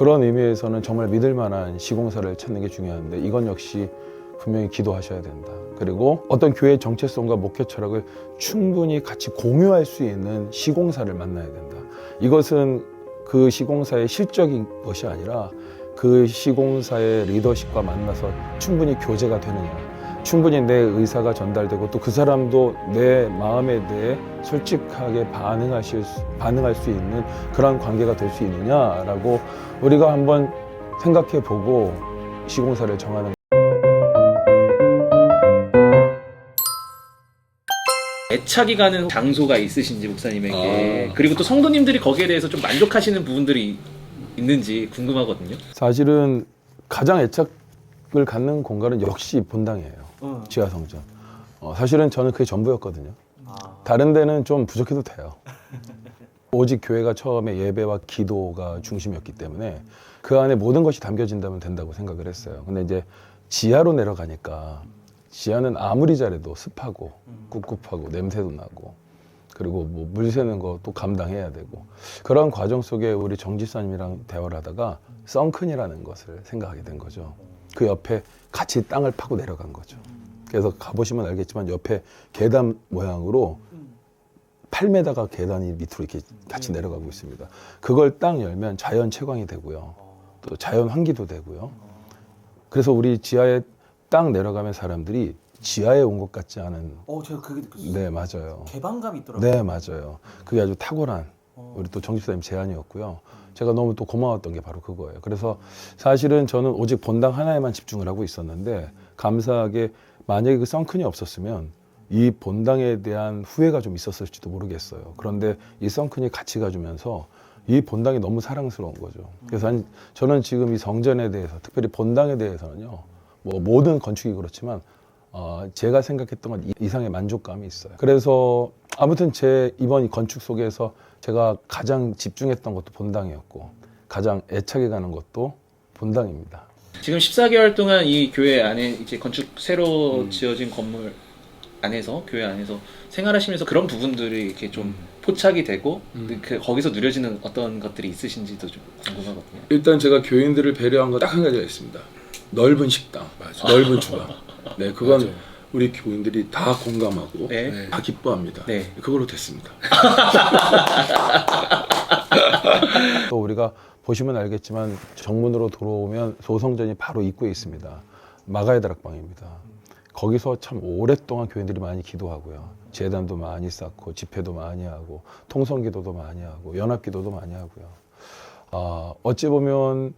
그런 의미에서는 정말 믿을 만한 시공사를 찾는 게 중요한데 이건 역시 분명히 기도하셔야 된다. 그리고 어떤 교회의 정체성과 목회 철학을 충분히 같이 공유할 수 있는 시공사를 만나야 된다. 이것은 그 시공사의 실적인 것이 아니라 그 시공사의 리더십과 만나서 충분히 교제가 되느냐, 충분히 내 의사가 전달되고 또 그 사람도 내 마음에 대해 솔직하게 반응할 수 있는 그런 관계가 될 수 있느냐라고 우리가 한번 생각해 보고 시공사를 정하는. 애착이 가는 장소가 있으신지 목사님에게, 그리고 또 성도님들이 거기에 대해서 좀 만족하시는 부분들이 있는지 궁금하거든요. 사실은 가장 애착을 갖는 공간은 역시 본당이에요. 지하성전. 사실은 저는 그게 전부였거든요. 다른 데는 좀 부족해도 돼요. 오직 교회가 처음에 예배와 기도가 중심이었기 때문에 그 안에 모든 것이 담겨진다면 된다고 생각을 했어요. 근데 이제 지하로 내려가니까 지하는 아무리 잘해도 습하고 꿉꿉하고 냄새도 나고 그리고 뭐 물 새는 것도 감당해야 되고 그런 과정 속에 우리 정 집사님이랑 대화를 하다가 썬큰이라는 것을 생각하게 된 거죠. 그 옆에 같이 땅을 파고 내려간 거죠. 그래서 가보시면 알겠지만 옆에 계단 모양으로 8m가 계단이 밑으로 이렇게 같이 내려가고 있습니다. 그걸 딱 열면 자연 채광이 되고요. 또 자연 환기도 되고요. 그래서 우리 지하에 딱 내려가면 사람들이 지하에 온 것 같지 않은. 제가 그게 느꼈어요. 네, 맞아요. 개방감이 있더라고요. 네, 맞아요. 그게 아주 탁월한 우리 또 정 집사님 제안이었고요. 제가 너무 또 고마웠던 게 바로 그거예요. 그래서 사실은 저는 오직 본당 하나에만 집중을 하고 있었는데 감사하게 만약에 그 썬큰이 없었으면 이 본당에 대한 후회가 좀 있었을지도 모르겠어요. 그런데 이 썬큰이 같이 가주면서 이 본당이 너무 사랑스러운 거죠. 그래서 저는 지금 이 성전에 대해서 특별히 본당에 대해서는요, 뭐 모든 건축이 그렇지만 제가 생각했던 것 이상의 만족감이 있어요. 그래서 아무튼 제 이번 건축 속에서 제가 가장 집중했던 것도 본당이었고 가장 애착이 가는 것도 본당입니다. 지금 14개월 동안 이 교회 안에 이제 건축 새로 지어진 건물 안에서, 교회 안에서 생활하시면서 그런 부분들이 이렇게 좀 포착이 되고 거기서 누려지는 어떤 것들이 있으신지도 좀 궁금하거든요. 일단 제가 교인들을 배려한 거 딱 한 가지가 있습니다. 넓은 식당, 넓은 주방. 네, 그건 맞아요. 우리 교인들이 다 공감하고 네. 다 기뻐합니다. 네. 그걸로 됐습니다. 또 우리가 보시면 알겠지만 정문으로 들어오면 소성전이 바로 입구에 있습니다. 마가의 다락방입니다. 거기서 참 오랫동안 교인들이 많이 기도하고요. 제단도 많이 쌓고 집회도 많이 하고 통성기도도 많이 하고 연합기도도 많이 하고요. 어찌 보면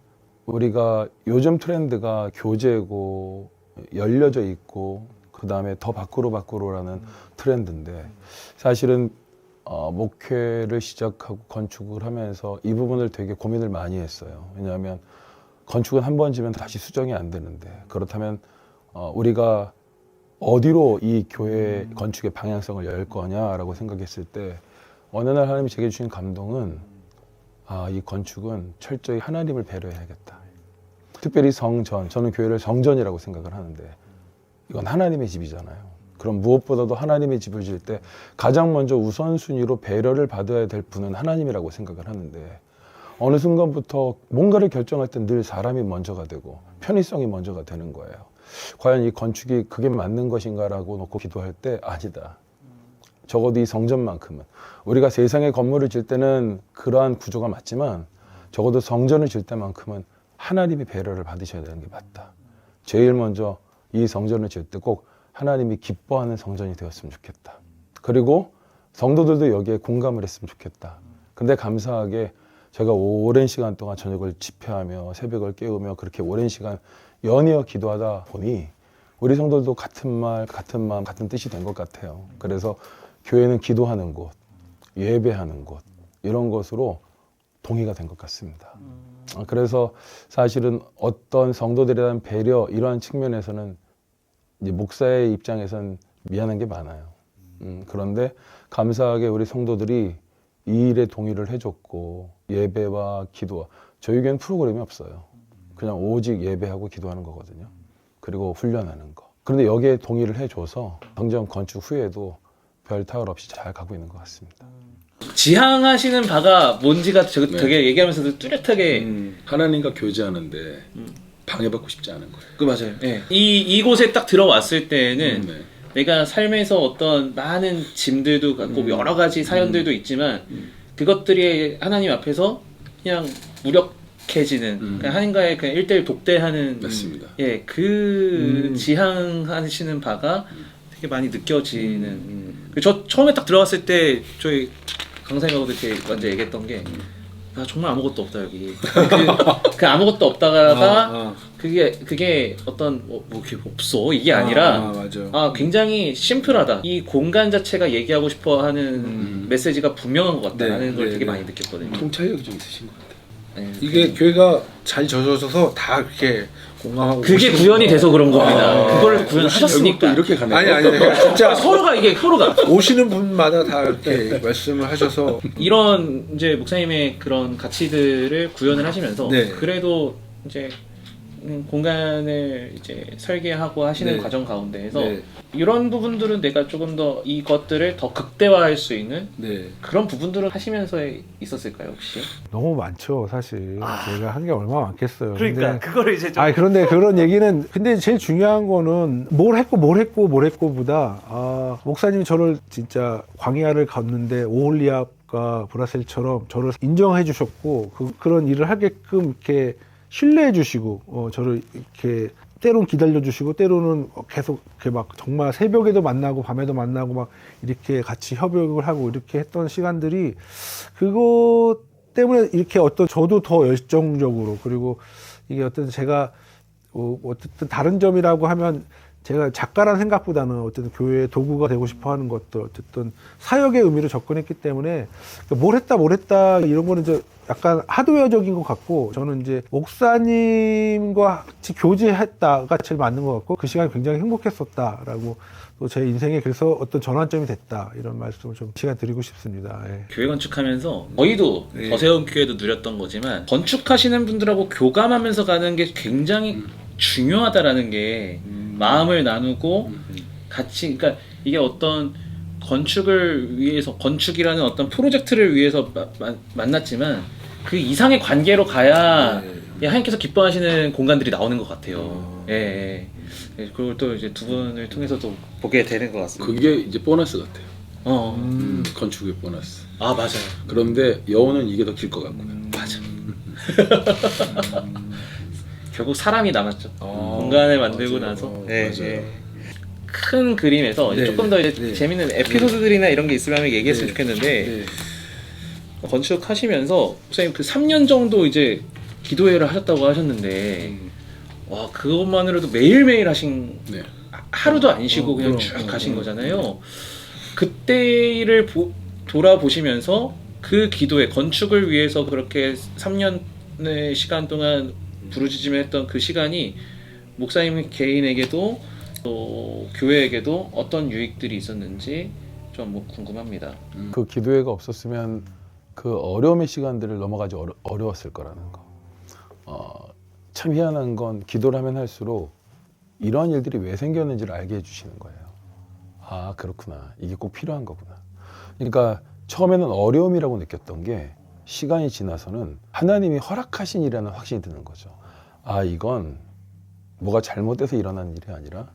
우리가 요즘 트렌드가 교제고 열려져 있고 그 다음에 더 밖으로라는 트렌드인데 사실은 목회를 시작하고 건축을 하면서 이 부분을 되게 고민을 많이 했어요. 왜냐하면 건축은 한 번 지면 다시 수정이 안 되는데 그렇다면 우리가 어디로 이 교회 건축의 방향성을 열 거냐라고 생각했을 때 어느 날 하나님이 제게 주신 감동은 이 건축은 철저히 하나님을 배려해야겠다. 특별히 성전, 저는 교회를 성전이라고 생각을 하는데 이건 하나님의 집이잖아요. 그럼 무엇보다도 하나님의 집을 지을 때 가장 먼저 우선순위로 배려를 받아야 될 분은 하나님이라고 생각을 하는데 어느 순간부터 뭔가를 결정할 때 늘 사람이 먼저가 되고 편의성이 먼저가 되는 거예요. 과연 이 건축이 그게 맞는 것인가라고 놓고 기도할 때 아니다. 적어도 이 성전만큼은 우리가 세상의 건물을 질 때는 그러한 구조가 맞지만 적어도 성전을 질 때만큼은 하나님이 배려를 받으셔야 되는 게 맞다. 제일 먼저 이 성전을 질 때 꼭 하나님이 기뻐하는 성전이 되었으면 좋겠다. 그리고 성도들도 여기에 공감을 했으면 좋겠다. 근데 감사하게 제가 오랜 시간 동안 저녁을 집회하며 새벽을 깨우며 그렇게 오랜 시간 연이어 기도하다 보니 우리 성도들도 같은 말, 같은 마음, 같은 뜻이 된 것 같아요. 그래서 교회는 기도하는 곳, 예배하는 곳 이런 것으로 동의가 된 것 같습니다. 그래서 사실은 어떤 성도들에 대한 배려 이러한 측면에서는 이제 목사의 입장에선 미안한 게 많아요. 그런데 감사하게 우리 성도들이 이 일에 동의를 해줬고 예배와 기도와 저희 교회는 프로그램이 없어요. 그냥 오직 예배하고 기도하는 거거든요. 그리고 훈련하는 거. 그런데 여기에 동의를 해줘서 성전 건축 후에도 별 타월 없이 잘 가고 있는 것 같습니다. 지향하시는 바가 뭔지가 네. 되게 얘기하면서도 뚜렷하게 하나님과 교제하는데 방해받고 싶지 않은 거예요. 그 맞아요. 네. 이곳에 딱 들어왔을 때는 네. 내가 삶에서 어떤 많은 짐들도 갖고 여러 가지 사연들도 있지만 그것들이 하나님 앞에서 그냥 무력해지는 그냥 하나님과의 그냥 1대1 독대하는 맞습니다. 예, 그 지향하시는 바가 되게 많이 느껴지는 저 처음에 딱 들어갔을 때 저희 강사님하고도 이렇게 먼저 얘기했던 게 아, 정말 아무것도 없다 여기 그 아무것도 없다가 그게 어떤 뭐 이렇게 없어 이게 아니라 맞아. 굉장히 심플하다. 이 공간 자체가 얘기하고 싶어하는 메시지가 분명한 것 같다라는 걸 되게 많이 느꼈거든요. 통찰력이 좀 있으신 것 같아요. 네, 이게 교회가 잘 젖어져서 다 이렇게 공감하고 그게 오시는 구현이 거예요. 돼서 그런 겁니다. 그걸 결국 또 구현하셨으니까. 이렇게 가네요. 아니 진짜 서로가 오시는 분마다 다 이렇게 말씀을 하셔서 이런 이제 목사님의 그런 가치들을 구현을 하시면서 네. 그래도 이제 공간을 이제 설계하고 하시는 네. 과정 가운데에서 네. 이런 부분들은 내가 조금 더 이것들을 더 극대화할 수 있는 네. 그런 부분들을 하시면서 있었을까요 혹시? 너무 많죠, 사실. 제가 한 게 얼마나 많겠어요. 근데, 그거를 이제 그런데 그런 얘기는, 근데 제일 중요한 거는 뭘 했고 보다, 목사님이 저를 진짜 광야를 갔는데 오홀리압과 브라셀처럼 저를 인정해 주셨고, 그런 일을 하게끔 이렇게 신뢰해 주시고, 저를 이렇게 때로는 기다려 주시고, 때로는 계속 이렇게 막 정말 새벽에도 만나고, 밤에도 만나고, 막 이렇게 같이 협력을 하고 이렇게 했던 시간들이 그것 때문에 이렇게 어떤 저도 더 열정적으로, 그리고 이게 어떤 제가 어쨌든 다른 점이라고 하면 제가 작가라는 생각보다는 어쨌든 교회의 도구가 되고 싶어 하는 것들, 어쨌든 사역의 의미로 접근했기 때문에 뭘 했다 이런 거는 이제 약간 하드웨어적인 것 같고, 저는 이제 목사님과 같이 교제했다가 제일 맞는 것 같고, 그 시간이 굉장히 행복했었다라고, 또 제 인생에 그래서 어떤 전환점이 됐다, 이런 말씀을 좀 시간 드리고 싶습니다. 예. 교회 건축하면서 저희도 네. 더세운 교회도 누렸던 거지만 건축하시는 분들하고 교감하면서 가는 게 굉장히 중요하다라는 게 마음을 나누고 같이, 그러니까 이게 어떤 건축을 위해서, 건축이라는 어떤 프로젝트를 위해서 만났지만 그 이상의 관계로 가야 하나님께서 기뻐하시는 공간들이 나오는 것 같아요. 예. 그걸 또 이제 두 분을 통해서도 보게 되는 것 같습니다. 그게 이제 보너스 같아요. 건축의 보너스. 아 맞아요. 그런데 여운은 이게 더 길 것 같고요. 맞아. 결국 사람이 남았죠. 공간을 만들고 맞아요. 나서. 맞아요. 큰 그림에서 이제 네, 조금 더 이제 네. 재밌는 에피소드들이나 이런 게 있으면 얘기했으면 네. 좋겠는데 네. 건축하시면서 선생님 그 3년 정도 이제 기도회를 하셨다고 하셨는데 와 그것만으로도 매일매일 하신 네. 하루도 안 쉬고 그냥 그럼, 쭉 가신 거잖아요. 그때를 돌아보시면서 그 기도회, 건축을 위해서 그렇게 3년의 시간 동안 부르짖음했던 그 시간이 목사님 개인에게도 또 교회에게도 어떤 유익들이 있었는지 좀 뭐 궁금합니다. 그 기도회가 없었으면 그 어려움의 시간들을 넘어가지 어려웠을 거라는 거. 참 희한한 건 기도를 하면 할수록 이러한 일들이 왜 생겼는지를 알게 해주시는 거예요. 아 그렇구나. 이게 꼭 필요한 거구나. 그러니까 처음에는 어려움이라고 느꼈던 게 시간이 지나서는 하나님이 허락하신 일이라는 확신이 드는 거죠. 아 이건 뭐가 잘못돼서 일어난 일이 아니라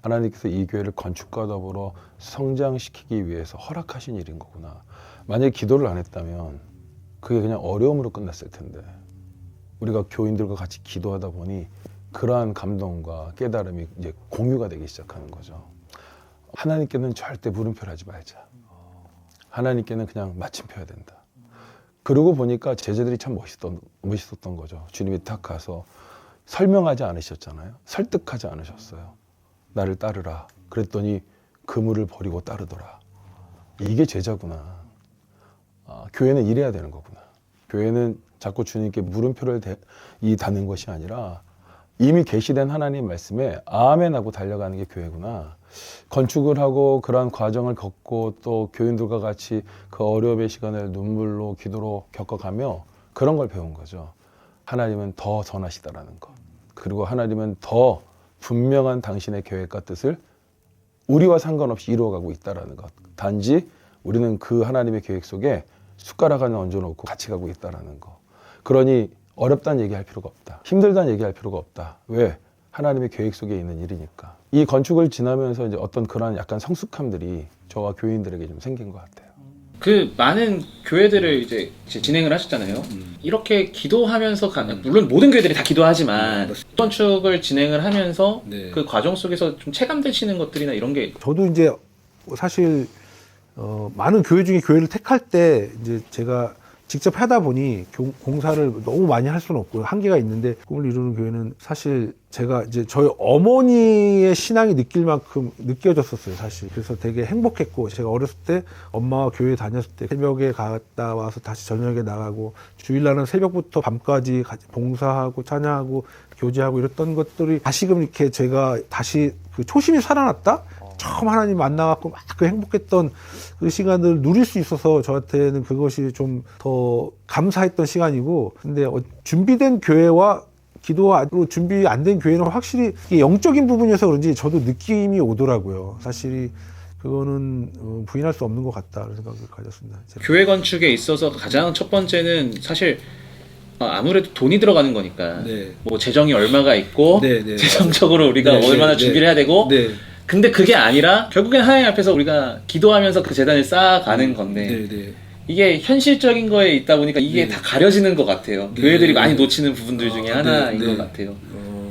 하나님께서 이 교회를 건축과 더불어 성장시키기 위해서 허락하신 일인 거구나. 만약에 기도를 안 했다면 그게 그냥 어려움으로 끝났을 텐데 우리가 교인들과 같이 기도하다 보니 그러한 감동과 깨달음이 이제 공유가 되기 시작하는 거죠. 하나님께는 절대 물음표를 하지 말자. 하나님께는 그냥 마침표 해야 된다. 그러고 보니까 제자들이 참 멋있었던 거죠. 주님이 딱 가서 설명하지 않으셨잖아요. 설득하지 않으셨어요. 나를 따르라. 그랬더니 그물을 버리고 따르더라. 이게 제자구나. 교회는 이래야 되는 거구나. 교회는 자꾸 주님께 물음표를 다는 것이 아니라 이미 계시된 하나님 말씀에 아멘하고 달려가는 게 교회구나. 건축을 하고 그러한 과정을 겪고 또 교인들과 같이 그 어려움의 시간을 눈물로 기도로 겪어가며 그런 걸 배운 거죠. 하나님은 더 선하시다라는 것. 그리고 하나님은 더 분명한 당신의 계획과 뜻을 우리와 상관없이 이루어가고 있다라는 것. 단지 우리는 그 하나님의 계획 속에 숟가락 하나 얹어놓고 같이 가고 있다라는 거. 그러니 어렵다는 얘기할 필요가 없다. 힘들다는 얘기할 필요가 없다. 왜? 하나님의 계획 속에 있는 일이니까. 이 건축을 지나면서 이제 어떤 그런 약간 성숙함들이 저와 교인들에게 좀 생긴 것 같아요. 그 많은 교회들을 이제 진행을 하셨잖아요. 이렇게 기도하면서 물론 모든 교회들이 다 기도하지만 건축을 진행을 하면서 네. 그 과정 속에서 좀 체감되시는 것들이나 이런 게 저도 이제 사실 많은 교회 중에 교회를 택할 때 이제 제가 직접 하다 보니 공사를 너무 많이 할 수는 없고요. 한계가 있는데 꿈을 이루는 교회는 사실 제가 이제 저희 어머니의 신앙이 느낄 만큼 느껴졌었어요, 사실. 그래서 되게 행복했고, 제가 어렸을 때 엄마와 교회 다녔을 때 새벽에 갔다 와서 다시 저녁에 나가고, 주일날은 새벽부터 밤까지 같이 봉사하고 찬양하고 교제하고 이랬던 것들이 다시금 이렇게 제가 다시 그 초심이 살아났다? 처음 하나님 만나갖고 막 그 행복했던 그 시간을 누릴 수 있어서 저한테는 그것이 좀 더 감사했던 시간이고, 근데 준비된 교회와 기도로 준비 안 된 교회는 확실히 이게 영적인 부분이어서 그런지 저도 느낌이 오더라고요. 사실 그거는 부인할 수 없는 것 같다 그런 생각을 가졌습니다. 제가. 교회 건축에 있어서 가장 첫 번째는 사실 아무래도 돈이 들어가는 거니까 네. 뭐 재정이 얼마가 있고 네, 네. 재정적으로 우리가 네, 얼마나 네, 준비를 네. 해야 되고 네. 근데 그게 아니라 결국엔 하나님 앞에서 우리가 기도하면서 그 재단을 쌓아가는 건데 네, 네. 이게 현실적인 거에 있다 보니까 이게 네. 다 가려지는 것 같아요. 네. 교회들이 많이 놓치는 부분들 중에 네, 하나인 네. 것 같아요.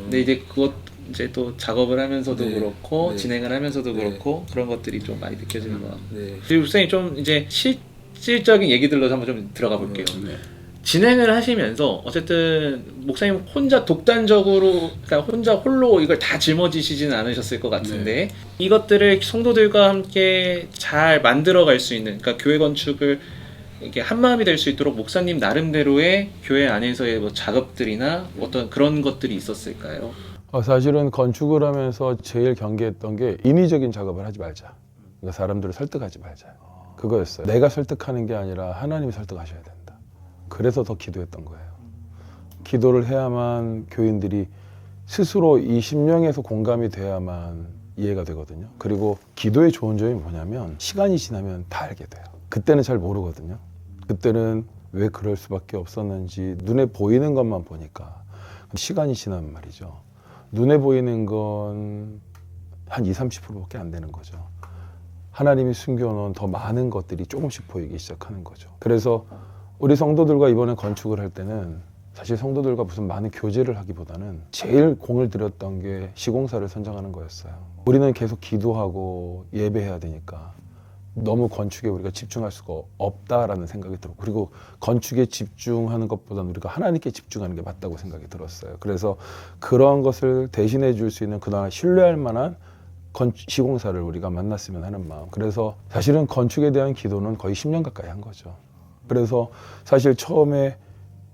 근데 이제 그것 이제 또 작업을 하면서도 네. 그렇고 네. 진행을 하면서도 네. 그렇고 그런 것들이 좀 많이 느껴지는 것 같고. 네. 그리고 목사님 좀 이제 실질적인 얘기들로 한번 좀 들어가 볼게요. 네. 진행을 하시면서 어쨌든 목사님 혼자 독단적으로 그러니까 혼자 홀로 이걸 다 짊어지시지는 않으셨을 것 같은데 이것들을 성도들과 함께 잘 만들어갈 수 있는 그러니까 교회 건축을 이게 한 마음이 될 수 있도록 목사님 나름대로의 교회 안에서의 뭐 작업들이나 어떤 그런 것들이 있었을까요? 사실은 건축을 하면서 제일 경계했던 게 인위적인 작업을 하지 말자. 그러니까 사람들을 설득하지 말자. 그거였어요. 내가 설득하는 게 아니라 하나님이 설득하셔야 된다. 그래서 더 기도했던 거예요. 기도를 해야만 교인들이 스스로 이 심령에서 공감이 돼야만 이해가 되거든요. 그리고 기도의 좋은 점이 뭐냐면 시간이 지나면 다 알게 돼요. 그때는 잘 모르거든요. 그때는 왜 그럴 수밖에 없었는지 눈에 보이는 것만 보니까 시간이 지나면 말이죠. 눈에 보이는 건 한 20-30%밖에 안 되는 거죠. 하나님이 숨겨놓은 더 많은 것들이 조금씩 보이기 시작하는 거죠. 그래서 우리 성도들과 이번에 건축을 할 때는 사실 성도들과 무슨 많은 교제를 하기보다는 제일 공을 들였던 게 시공사를 선정하는 거였어요. 우리는 계속 기도하고 예배해야 되니까 너무 건축에 우리가 집중할 수가 없다라는 생각이 들었고, 그리고 건축에 집중하는 것보다는 우리가 하나님께 집중하는 게 맞다고 생각이 들었어요. 그래서 그런 것을 대신해 줄 수 있는 그나마 신뢰할 만한 시공사를 우리가 만났으면 하는 마음. 그래서 사실은 건축에 대한 기도는 거의 10년 가까이 한 거죠. 그래서 사실 처음에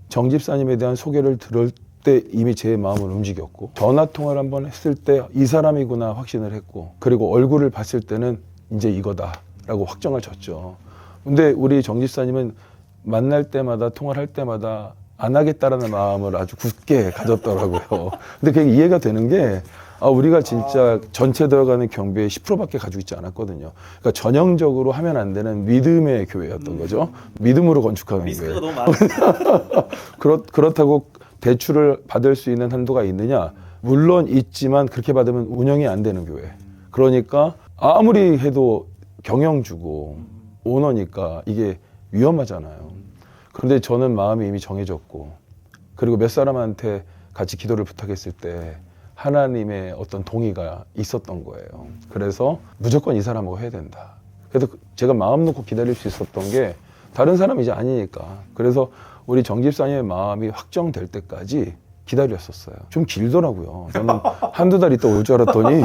정 집사님에 대한 소개를 들을 때 이미 제 마음을 움직였고, 전화 통화를 한번 했을 때 이 사람이구나 확신을 했고, 그리고 얼굴을 봤을 때는 이제 이거다라고 확정을 졌죠. 근데 우리 정 집사님은 만날 때마다 통화를 할 때마다 안 하겠다라는 마음을 아주 굳게 가졌더라고요. 근데 그게 이해가 되는 게 우리가 진짜 전체 들어가는 경비의 10%밖에 가지고 있지 않았거든요. 그러니까 전형적으로 하면 안 되는 믿음의 교회였던 거죠. 믿음으로 건축하는 리스크가 교회. 너무 많아요. 그렇다고 대출을 받을 수 있는 한도가 있느냐? 물론 있지만 그렇게 받으면 운영이 안 되는 교회. 그러니까 아무리 해도 경영주고 오너니까 이게 위험하잖아요. 그런데 저는 마음이 이미 정해졌고, 그리고 몇 사람한테 같이 기도를 부탁했을 때 하나님의 어떤 동의가 있었던 거예요. 그래서 무조건 이 사람하고 해야 된다. 그래서 제가 마음 놓고 기다릴 수 있었던 게 다른 사람이 이제 아니니까. 그래서 우리 정 집사님의 마음이 확정될 때까지 기다렸었어요. 좀 길더라고요. 저는 한두 달 있다 올 줄 알았더니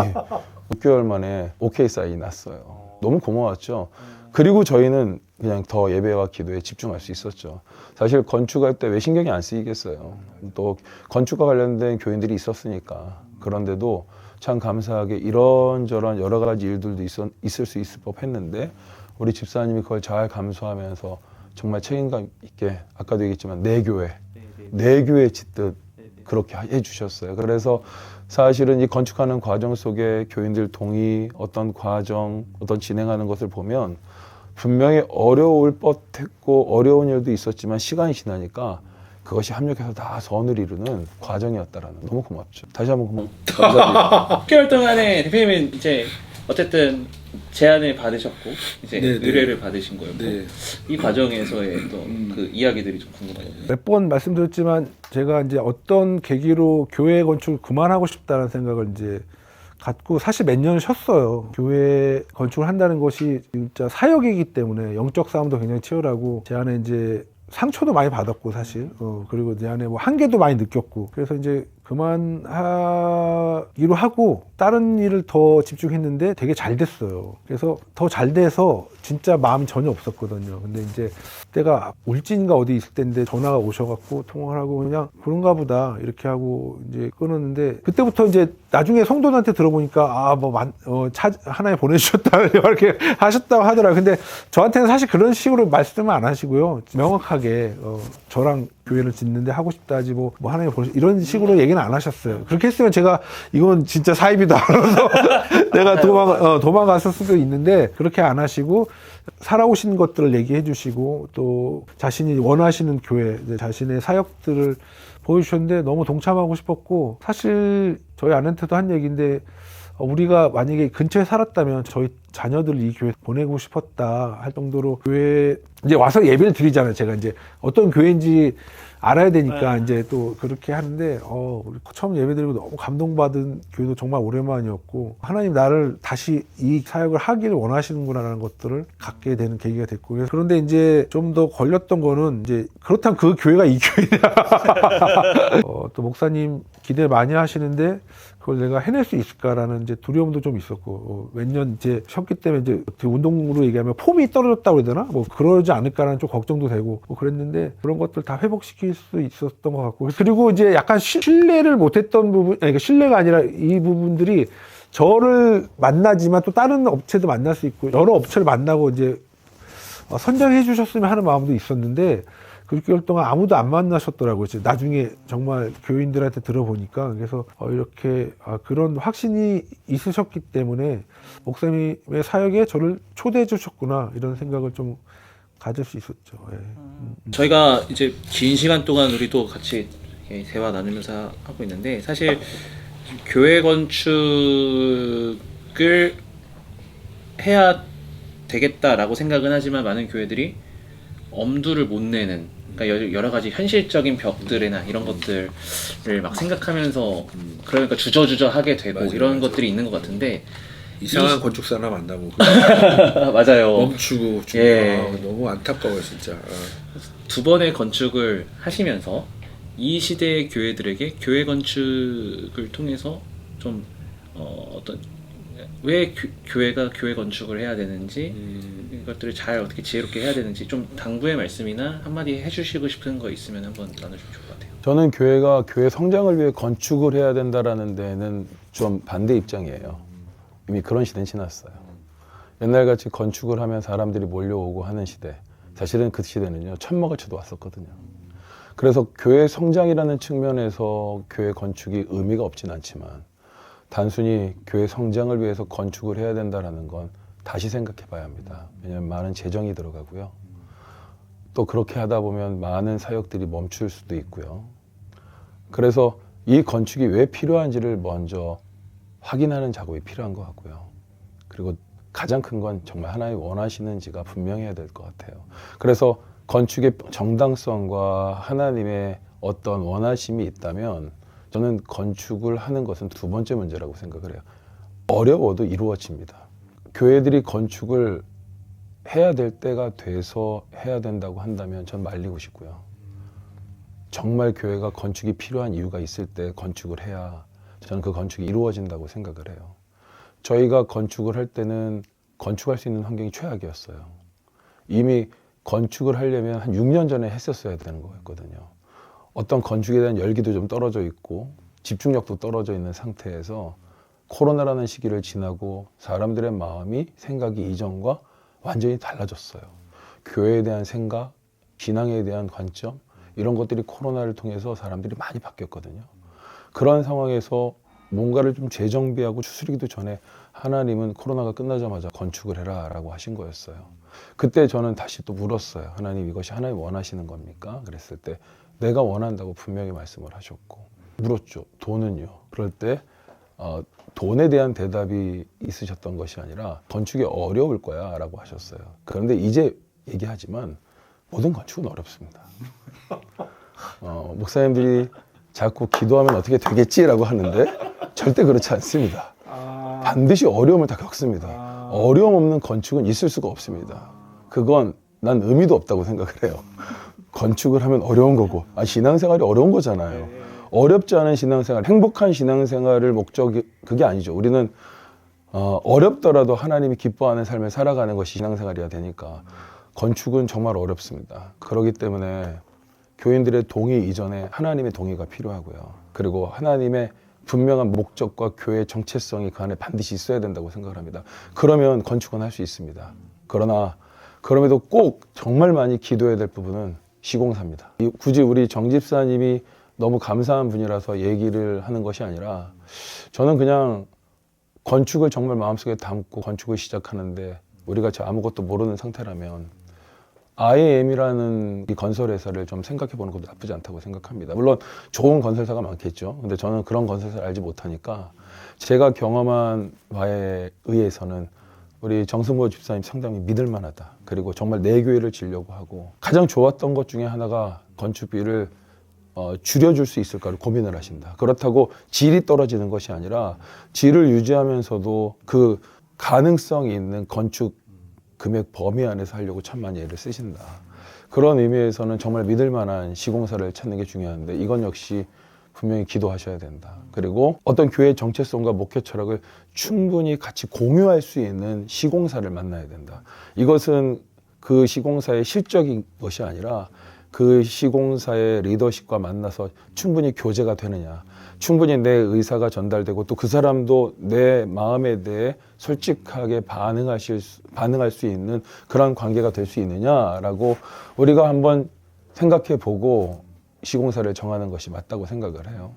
6개월 만에 오케이 사인이 났어요. 너무 고마웠죠. 그리고 저희는 그냥 더 예배와 기도에 집중할 수 있었죠. 사실 건축할 때 왜 신경이 안 쓰이겠어요. 또 건축과 관련된 교인들이 있었으니까. 그런데도 참 감사하게 이런저런 여러 가지 일들도 있을 수 있을 법했는데 우리 집사님이 그걸 잘 감수하면서 정말 책임감 있게, 아까도 얘기했지만 내 교회 짓듯 그렇게 해주셨어요. 그래서 사실은 이 건축하는 과정 속에 교인들 동의, 어떤 과정, 어떤 진행하는 것을 보면 분명히 어려울 법했고 어려운 일도 있었지만 시간이 지나니까 그것이 합력해서 다 선을 이루는 과정이었다라는 너무 고맙죠. 다시 한번 감사드립니다. 6개월 동안에 대표님은 이제 어쨌든 제안을 받으셨고 이제 네, 네. 의뢰를 받으신 거였고 네. 이 과정에서의 또 그 이야기들이 좀 궁금해요. 몇 번 말씀드렸지만 제가 이제 어떤 계기로 교회 건축을 그만하고 싶다는 생각을 이제 갖고 사실 몇 년을 쉬었어요. 교회 건축을 한다는 것이 진짜 사역이기 때문에 영적 싸움도 굉장히 치열하고 제 안에 이제 상처도 많이 받았고 사실 그리고 내 안에 뭐 한계도 많이 느꼈고 그래서 이제 그만하기로 하고 다른 일을 더 집중했는데 되게 잘 됐어요. 그래서 더 잘 돼서 진짜 마음이 전혀 없었거든요. 근데 이제 그때가 울진인가 어디 있을 때인데 전화가 오셔갖고 통화를 하고 그냥 그런가 보다 이렇게 하고 이제 끊었는데 그때부터 이제 나중에 성도들한테 들어보니까 차 하나에 보내주셨다 이렇게 하셨다고 하더라고요. 근데 저한테는 사실 그런 식으로 말씀을 안 하시고요. 명확하게 저랑 교회를 짓는데 하고 싶다 하지 뭐 하나님 보시 이런 식으로 얘기는 안 하셨어요. 그렇게 했으면 제가 이건 진짜 사입이다. 그래서 내가 도망갔을 수도 있는데 그렇게 안 하시고 살아오신 것들을 얘기해 주시고 또 자신이 원하시는 교회, 자신의 사역들을 보여주셨는데 너무 동참하고 싶었고 사실 저희 아내한테도 한 얘기인데 우리가 만약에 근처에 살았다면 저희 자녀들 이 교회 보내고 싶었다 할 정도로 교회 이제 와서 예배를 드리잖아요. 제가 이제 어떤 교회인지 알아야 되니까 이제 또 그렇게 하는데 우리 처음 예배 드리고 너무 감동받은 교회도 정말 오랜만이었고 하나님 나를 다시 이 사역을 하기를 원하시는구나라는 것들을 갖게 되는 계기가 됐고 그런데 이제 좀 더 걸렸던 거는 이제 그렇다면 그 교회가 이 교회냐 또 목사님 기대 많이 하시는데 그걸 내가 해낼 수 있을까라는 이제 두려움도 좀 있었고 몇 년 이제 쉬었기 때문에 이제 운동으로 얘기하면 폼이 떨어졌다고 해야 되나 뭐 그러지 않을까라는 좀 걱정도 되고 뭐 그랬는데 그런 것들 다 회복시킬 수 있었던 것 같고 그리고 이제 약간 신뢰를 못했던 부분 그러니까 신뢰가 아니라 이 부분들이 저를 만나지만 또 다른 업체도 만날 수 있고 여러 업체를 만나고 이제 선정해 주셨으면 하는 마음도 있었는데 그 6개월 동안 아무도 안 만나셨더라고요. 나중에 정말 교인들한테 들어보니까 그래서 이렇게 그런 확신이 있으셨기 때문에 목사님의 사역에 저를 초대해 주셨구나 이런 생각을 좀 가질 수 있었죠. 예. 저희가 이제 긴 시간 동안 우리도 같이 대화 나누면서 하고 있는데 사실 교회 건축을 해야 되겠다라고 생각은 하지만 많은 교회들이 엄두를 못 내는 그러니까 여러 가지 현실적인 벽들이나 이런 것들을 막 생각하면서 그러니까 주저주저 하게 되고 맞아요, 이런 맞아요. 것들이 있는 것 같은데 이상한 건축사나 만나고 맞아요. 멈추고 예. 너무 안타까워요 진짜. 두 번의 건축을 하시면서 이 시대의 교회들에게 교회 건축을 통해서 좀 어떤 왜 교회가 교회 건축을 해야 되는지 이것들을 잘 어떻게 지혜롭게 해야 되는지 좀 당부의 말씀이나 한마디 해주시고 싶은 거 있으면 한번 나눠주면 좋을 것 같아요. 저는 교회가 교회 성장을 위해 건축을 해야 된다라는 데는 좀 반대 입장이에요. 이미 그런 시대는 지났어요. 옛날같이 건축을 하면 사람들이 몰려오고 하는 시대. 사실은 그 시대는요 천막을 쳐도 왔었거든요. 그래서 교회 성장이라는 측면에서 교회 건축이 의미가 없진 않지만 단순히 교회 성장을 위해서 건축을 해야 된다는 건 다시 생각해 봐야 합니다. 왜냐하면 많은 재정이 들어가고요. 또 그렇게 하다 보면 많은 사역들이 멈출 수도 있고요. 그래서 이 건축이 왜 필요한지를 먼저 확인하는 작업이 필요한 것 같고요. 그리고 가장 큰 건 정말 하나님 원하시는지가 분명해야 될 것 같아요. 그래서 건축의 정당성과 하나님의 어떤 원하심이 있다면 저는 건축을 하는 것은 두 번째 문제라고 생각을 해요. 어려워도 이루어집니다. 교회들이 건축을 해야 될 때가 돼서 해야 된다고 한다면 전 말리고 싶고요. 정말 교회가 건축이 필요한 이유가 있을 때 건축을 해야 저는 그 건축이 이루어진다고 생각을 해요. 저희가 건축을 할 때는 건축할 수 있는 환경이 최악이었어요. 이미 건축을 하려면 한 6년 전에 했었어야 되는 거였거든요. 어떤 건축에 대한 열기도 좀 떨어져 있고 집중력도 떨어져 있는 상태에서 코로나라는 시기를 지나고 사람들의 마음이 생각이 이전과 완전히 달라졌어요. 교회에 대한 생각, 신앙에 대한 관점 이런 것들이 코로나를 통해서 사람들이 많이 바뀌었거든요. 그런 상황에서 뭔가를 좀 재정비하고 추스리기도 전에 하나님은 코로나가 끝나자마자 건축을 해라 라고 하신 거였어요. 그때 저는 다시 또 물었어요. 하나님, 이것이 하나님 원하시는 겁니까? 그랬을 때 내가 원한다고 분명히 말씀을 하셨고, 물었죠. 돈은요? 그럴 때 돈에 대한 대답이 있으셨던 것이 아니라 건축이 어려울 거야 라고 하셨어요. 그런데 이제 얘기하지만 모든 건축은 어렵습니다. 목사님들이 자꾸 기도하면 어떻게 되겠지라고 하는데 절대 그렇지 않습니다. 반드시 어려움을 다 겪습니다. 어려움 없는 건축은 있을 수가 없습니다. 그건 난 의미도 없다고 생각을 해요. 건축을 하면 어려운 거고, 신앙생활이 어려운 거잖아요. 어렵지 않은 신앙생활, 행복한 신앙생활을 목적이 그게 아니죠. 우리는 어렵더라도 하나님이 기뻐하는 삶을 살아가는 것이 신앙생활이어야 되니까 건축은 정말 어렵습니다. 그렇기 때문에 교인들의 동의 이전에 하나님의 동의가 필요하고요. 그리고 하나님의 분명한 목적과 교회의 정체성이 그 안에 반드시 있어야 된다고 생각을 합니다. 그러면 건축은 할 수 있습니다. 그러나 그럼에도 꼭 정말 많이 기도해야 될 부분은 시공사입니다. 굳이 우리 정 집사님이 너무 감사한 분이라서 얘기를 하는 것이 아니라 저는 그냥 건축을 정말 마음속에 담고 건축을 시작하는데 우리가 아무것도 모르는 상태라면 IM이라는 이 건설회사를 좀 생각해 보는 것도 나쁘지 않다고 생각합니다. 물론 좋은 건설사가 많겠죠. 근데 저는 그런 건설사를 알지 못하니까 제가 경험한 바에 의해서는 우리 정승보 집사님 상당히 믿을 만하다. 그리고 정말 내 교회를 지려고 하고 가장 좋았던 것 중에 하나가 건축비를 줄여줄 수 있을까를 고민을 하신다. 그렇다고 질이 떨어지는 것이 아니라 질을 유지하면서도 그 가능성이 있는 건축 금액 범위 안에서 하려고 참 많이 애를 쓰신다. 그런 의미에서는 정말 믿을 만한 시공사를 찾는 게 중요한데 이건 역시 분명히 기도하셔야 된다. 그리고 어떤 교회의 정체성과 목회 철학을 충분히 같이 공유할 수 있는 시공사를 만나야 된다. 이것은 그 시공사의 실적인 것이 아니라 그 시공사의 리더십과 만나서 충분히 교제가 되느냐, 충분히 내 의사가 전달되고 또 그 사람도 내 마음에 대해 솔직하게 반응할 수 있는 그런 관계가 될 수 있느냐라고 우리가 한번 생각해 보고 시공사를 정하는 것이 맞다고 생각을 해요.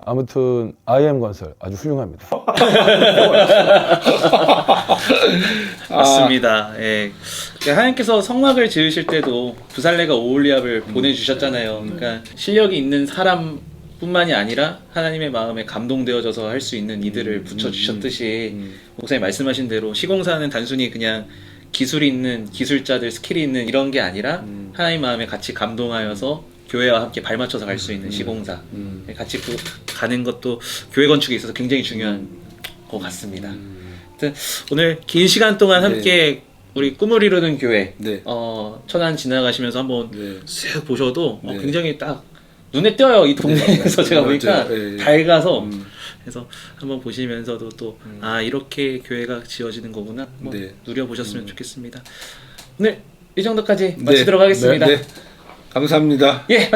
아무튼 IM건설 아주 훌륭합니다. 맞습니다. 예. 하나님께서 성막을 지으실 때도 부살레가 오홀리압을 보내주셨잖아요. 그러니까 실력이 있는 사람뿐만이 아니라 하나님의 마음에 감동되어져서 할 수 있는 이들을 붙여주셨듯이 목사님 말씀하신 대로 시공사는 단순히 그냥 기술이 있는 기술자들, 스킬이 있는 이런 게 아니라 하나님 마음에 같이 감동하여서 교회와 함께 발맞춰서 갈 수 있는 시공사 같이 가는 것도 교회 건축에 있어서 굉장히 중요한 것 같습니다. 하여튼 오늘 긴 시간 동안 함께 우리 꿈을 이루는 교회 천안 지나가시면서 한번 쓱 보셔도 굉장히 딱 눈에 띄어요. 이 동네에서 제가 보니까 밝아서 그래서 한번 보시면서도 또 이렇게 교회가 지어지는 거구나 한번 누려보셨으면 좋겠습니다. 오늘 이 정도까지 마치도록 하겠습니다. 감사합니다. 예.